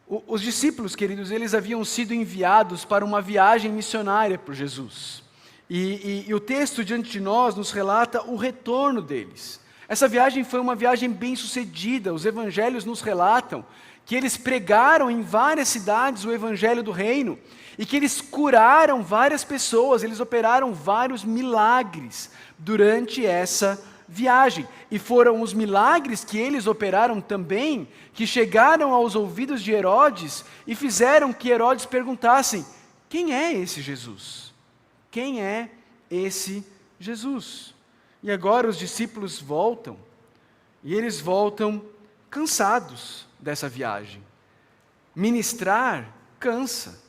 Os discípulos, queridos, eles haviam sido enviados para uma viagem missionária por Jesus. E o texto diante de nós nos relata o retorno deles. Essa viagem foi uma viagem bem-sucedida. Os evangelhos nos relatam que eles pregaram em várias cidades o evangelho do reino e que eles curaram várias pessoas, eles operaram vários milagres durante essa viagem. E foram os milagres que eles operaram também que chegaram aos ouvidos de Herodes e fizeram que Herodes perguntasse: quem é esse Jesus? Quem é esse Jesus? E agora os discípulos voltam, e eles voltam cansados dessa viagem. Ministrar cansa.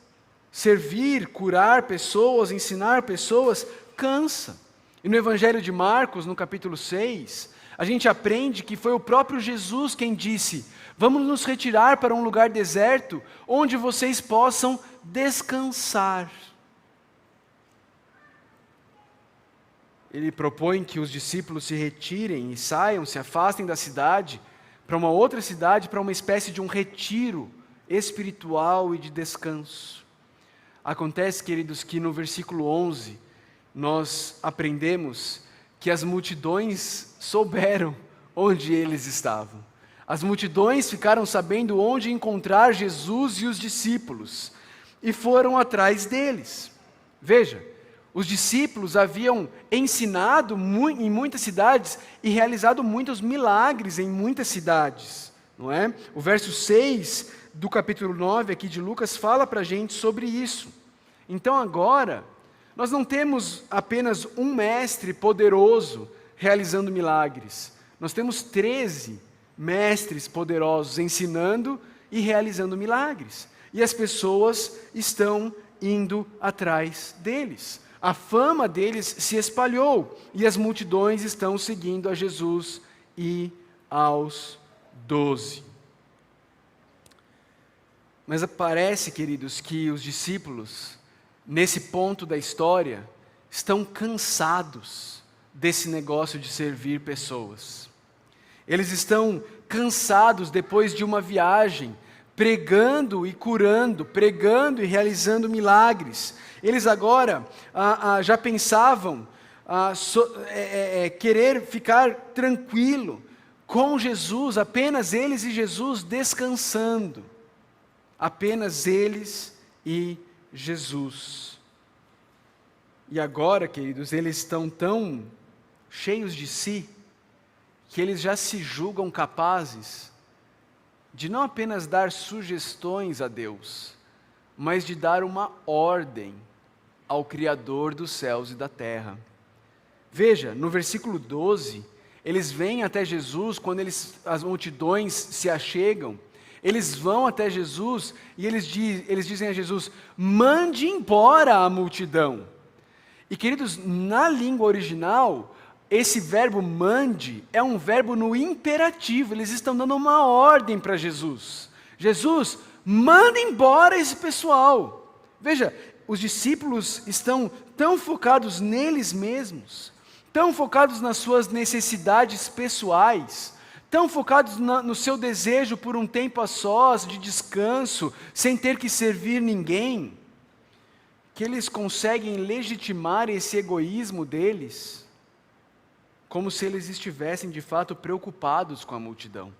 Servir, curar pessoas, ensinar pessoas, cansa. E no Evangelho de Marcos, no capítulo 6, a gente aprende que foi o próprio Jesus quem disse: vamos nos retirar para um lugar deserto, onde vocês possam descansar. Ele propõe que os discípulos se retirem e saiam, se afastem da cidade, para uma outra cidade, para uma espécie de um retiro espiritual e de descanso. Acontece, queridos, que no versículo 11, nós aprendemos que as multidões souberam onde eles estavam. As multidões ficaram sabendo onde encontrar Jesus e os discípulos, e foram atrás deles. Veja, os discípulos haviam ensinado em muitas cidades e realizado muitos milagres em muitas cidades, não é? O verso 6 do capítulo 9 aqui de Lucas fala para a gente sobre isso. Então agora, nós não temos apenas um mestre poderoso realizando milagres. Nós temos 13 mestres poderosos ensinando e realizando milagres. E as pessoas estão indo atrás deles. A fama deles se espalhou e as multidões estão seguindo a Jesus e aos 12. Mas parece, queridos, que os discípulos, nesse ponto da história, estão cansados desse negócio de servir pessoas. Eles estão cansados depois de uma viagem, pregando e curando, pregando e realizando milagres. Eles agora já pensavam querer ficar tranquilo com Jesus, apenas eles e Jesus descansando. Apenas eles e Jesus. E agora, queridos, eles estão tão cheios de si, que eles já se julgam capazes de não apenas dar sugestões a Deus, mas de dar uma ordem ao Criador dos céus e da terra. Veja, no versículo 12, eles vêm até Jesus, quando as multidões se achegam, eles vão até Jesus e eles dizem a Jesus: mande embora a multidão. E queridos, na língua original, esse verbo mande é um verbo no imperativo. Eles estão dando uma ordem para Jesus. Jesus, manda embora esse pessoal. Veja, os discípulos estão tão focados neles mesmos, tão focados nas suas necessidades pessoais, tão focados no seu desejo por um tempo a sós, de descanso, sem ter que servir ninguém, que eles conseguem legitimar esse egoísmo deles, como se eles estivessem de fato preocupados com a multidão.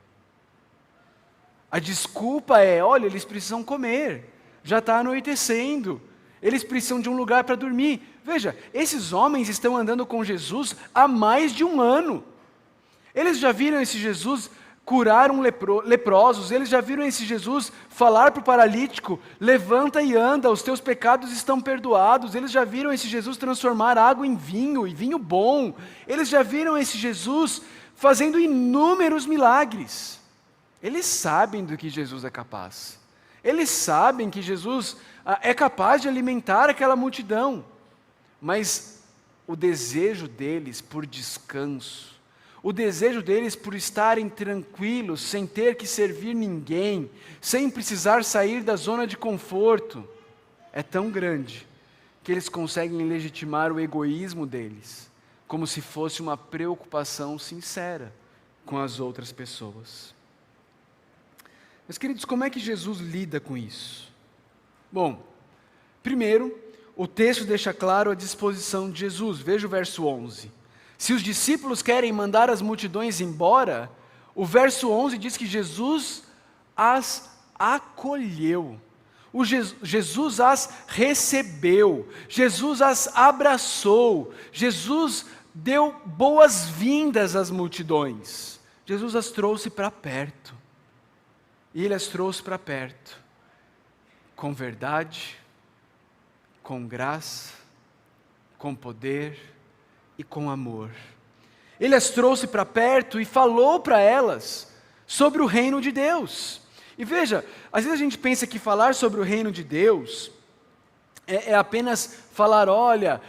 A desculpa é: olha, eles precisam comer, já está anoitecendo, eles precisam de um lugar para dormir. Veja, esses homens estão andando com Jesus há mais de um ano. Eles já viram esse Jesus curar leprosos, eles já viram esse Jesus falar para o paralítico: levanta e anda, os teus pecados estão perdoados. Eles já viram esse Jesus transformar água em vinho, e vinho bom. Eles já viram esse Jesus fazendo inúmeros milagres. Eles sabem do que Jesus é capaz. Eles sabem que Jesus é capaz de alimentar aquela multidão. Mas o desejo deles por descanso, o desejo deles por estarem tranquilos, sem ter que servir ninguém, sem precisar sair da zona de conforto, é tão grande, que eles conseguem legitimar o egoísmo deles, como se fosse uma preocupação sincera com as outras pessoas. Mas, queridos, como é que Jesus lida com isso? Bom, primeiro, o texto deixa claro a disposição de Jesus. Veja o verso 11. Se os discípulos querem mandar as multidões embora, o verso 11 diz que Jesus as acolheu. Jesus as recebeu. Jesus as abraçou. Jesus deu boas-vindas às multidões. Jesus as trouxe para perto. E Ele as trouxe para perto. Com verdade, com graça, com poder e com amor. Ele as trouxe para perto e falou para elas sobre o reino de Deus. E veja, às vezes a gente pensa que falar sobre o reino de Deus é apenas falar, olha,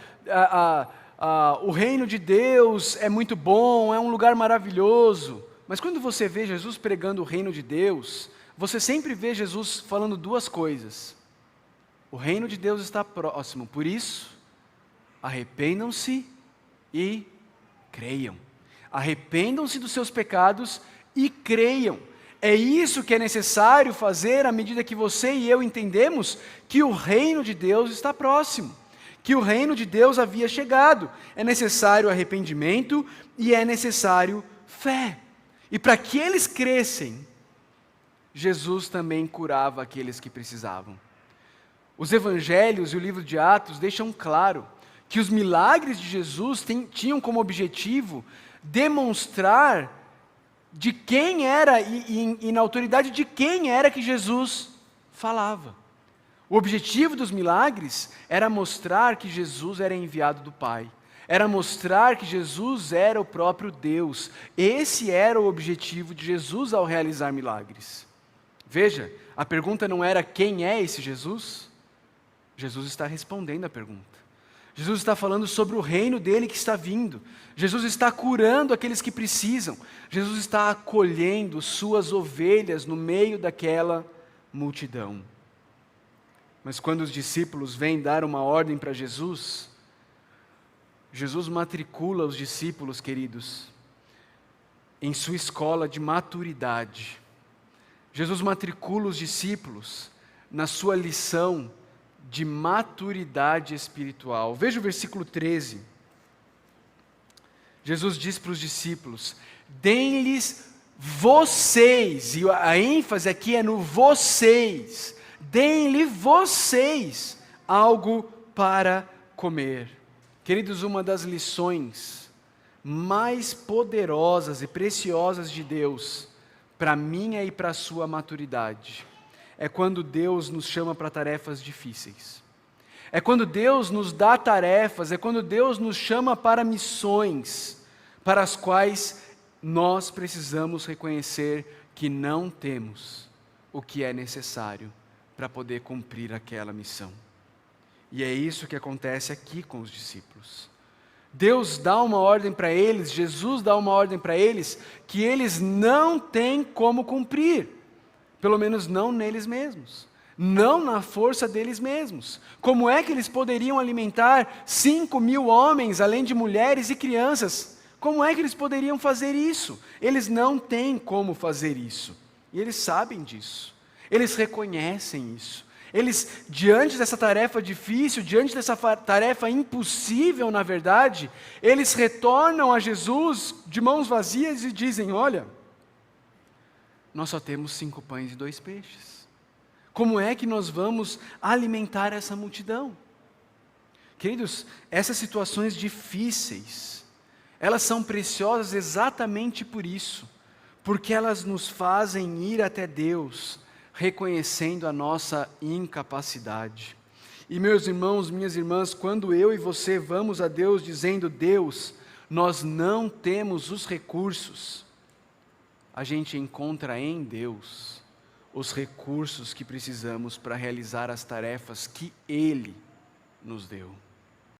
o reino de Deus é muito bom, é um lugar maravilhoso. Mas quando você vê Jesus pregando o reino de Deus, você sempre vê Jesus falando duas coisas. O reino de Deus está próximo, por isso, arrependam-se e creiam. Arrependam-se dos seus pecados e creiam. É isso que é necessário fazer à medida que você e eu entendemos que o reino de Deus está próximo, que o reino de Deus havia chegado. É necessário arrependimento e é necessário fé. E para que eles crescem, Jesus também curava aqueles que precisavam. Os evangelhos e o livro de Atos deixam claro que os milagres de Jesus tinham como objetivo demonstrar de quem era e na autoridade de quem era que Jesus falava. O objetivo dos milagres era mostrar que Jesus era enviado do Pai. Era mostrar que Jesus era o próprio Deus. Esse era o objetivo de Jesus ao realizar milagres. Veja, a pergunta não era quem é esse Jesus? Jesus está respondendo a pergunta. Jesus está falando sobre o reino dele que está vindo. Jesus está curando aqueles que precisam. Jesus está acolhendo suas ovelhas no meio daquela multidão. Mas quando os discípulos vêm dar uma ordem para Jesus, Jesus matricula os discípulos, queridos, em sua escola de maturidade. Jesus matricula os discípulos na sua lição de maturidade espiritual. Veja o versículo 13. Jesus diz para os discípulos: deem-lhes vocês, e a ênfase aqui é no vocês, deem-lhe vocês algo para comer. Queridos, uma das lições mais poderosas e preciosas de Deus, para a minha e para a sua maturidade, é quando Deus nos chama para tarefas difíceis. É quando Deus nos dá tarefas, é quando Deus nos chama para missões, para as quais nós precisamos reconhecer que não temos o que é necessário para poder cumprir aquela missão. E é isso que acontece aqui com os discípulos. Deus dá uma ordem para eles, Jesus dá uma ordem para eles, que eles não têm como cumprir. Pelo menos não neles mesmos, não na força deles mesmos. Como é que eles poderiam alimentar 5.000 homens, além de mulheres e crianças? Como é que eles poderiam fazer isso? Eles não têm como fazer isso. E eles sabem disso. Eles reconhecem isso. Eles, diante dessa tarefa difícil, diante dessa tarefa impossível, na verdade, eles retornam a Jesus de mãos vazias e dizem: olha, nós só temos 5 pães e 2 peixes. Como é que nós vamos alimentar essa multidão? Queridos, essas situações difíceis, elas são preciosas exatamente por isso, porque elas nos fazem ir até Deus, reconhecendo a nossa incapacidade. E meus irmãos, minhas irmãs, quando eu e você vamos a Deus dizendo: Deus, nós não temos os recursos, a gente encontra em Deus os recursos que precisamos para realizar as tarefas que Ele nos deu.